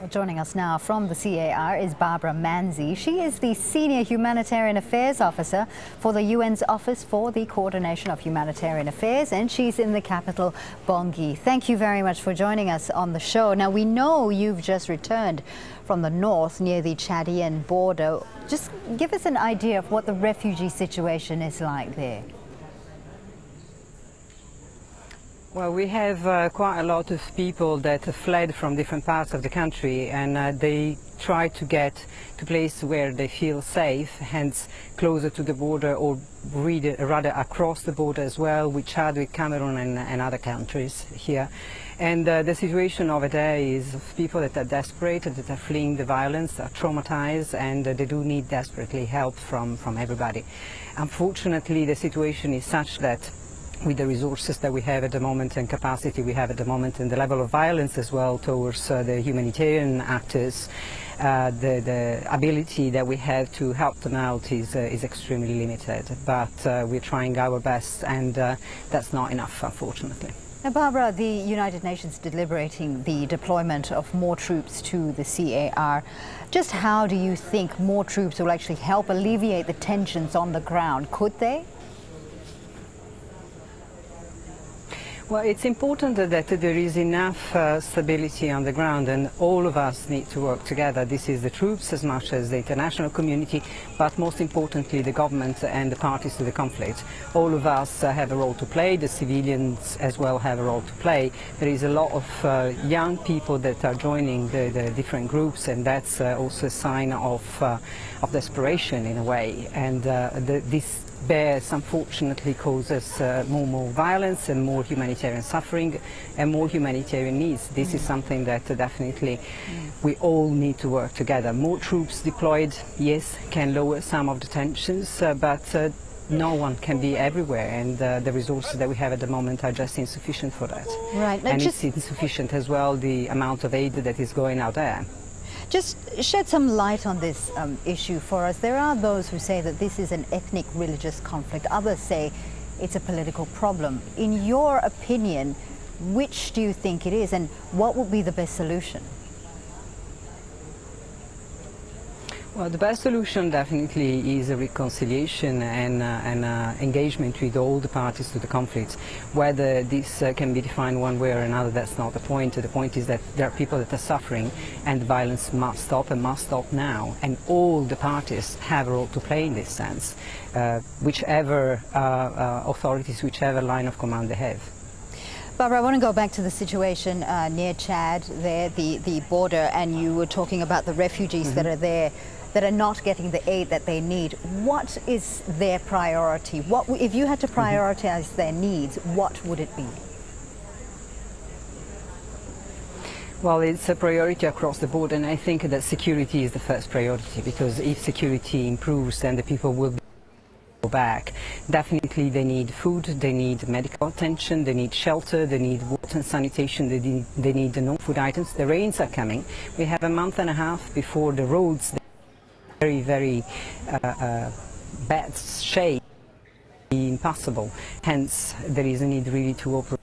Joining us now from the CAR is Barbara Manzi. She is the Senior Humanitarian Affairs Officer for the UN's Office for the Coordination of Humanitarian Affairs, and she's in the capital, Bangui. Thank you very much for joining us on the show. Now, we know you've just returned from the north near the Chadian border. Just give us an idea of what the refugee situation is like there. Well, we have quite a lot of people that have fled from different parts of the country, and they try to get to places where they feel safe, hence closer to the border, or rather across the border as well, with Chad, with Cameroon and other countries here. And the situation over there is of people that are desperate, that are fleeing the violence, are traumatized, and they do need desperately help from everybody. Unfortunately, the situation is such that with the resources that we have at the moment and capacity we have at the moment and the level of violence as well towards the humanitarian actors, the ability that we have to help them out is extremely limited. But we're trying our best, and that's not enough, unfortunately. Now, Barbara, the United Nations deliberating the deployment of more troops to the CAR. Just how do you think more troops will actually help alleviate the tensions on the ground? Could they? Well, it's important that there is enough stability on the ground, and all of us need to work together. This is the troops as much as the international community, but most importantly the government and the parties to the conflict. All of us have a role to play, the civilians as well have a role to play. There is a lot of young people that are joining the different groups, and that's also a sign of desperation in a way. And this bears, unfortunately, causes more violence and more humanitarian suffering and more humanitarian needs. This is something that definitely we all need to work together. More troops deployed, yes, can lower some of the tensions, but no one can be everywhere, and the resources that we have at the moment are just insufficient for that. Right. And it's insufficient as well, the amount of aid that is going out there. Just shed some light on this issue for us. There are those who say that this is an ethnic religious conflict. Others say it's a political problem. In your opinion, which do you think it is, and what would be the best solution? Well, the best solution definitely is a reconciliation and engagement with all the parties to the conflict. Whether this can be defined one way or another, that's not the point. The point is that there are people that are suffering, and the violence must stop, and must stop now. And all the parties have a role to play in this sense, whichever authorities, whichever line of command they have. Barbara, I want to go back to the situation near Chad, there, the border, and you were talking about the refugees that are there, that are not getting the aid that they need. What is their priority? What, if you had to prioritize their needs, what would it be? Well, it's a priority across the board, and I think that security is the first priority, because if security improves, then the people will go back. Definitely they need food, they need medical attention, they need shelter, they need water and sanitation, they need the non-food items. The rains are coming. We have a month and a half before the roads, very bad shape, impossible. Hence there is a need really to operate,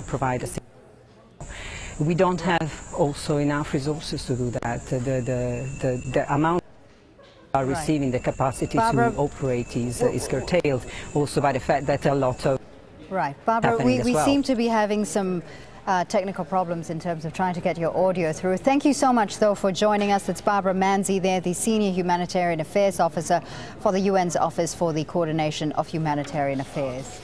provide assistance. We don't have also enough resources to do that. The amount are receiving, the capacity to operate is curtailed also by the fact that a lot of Barbara, we seem to be having some technical problems in terms of trying to get your audio through. Thank you so much, though, for joining us. It's Barbara Manzi there, the Senior Humanitarian Affairs Officer for the UN's Office for the Coordination of Humanitarian Affairs.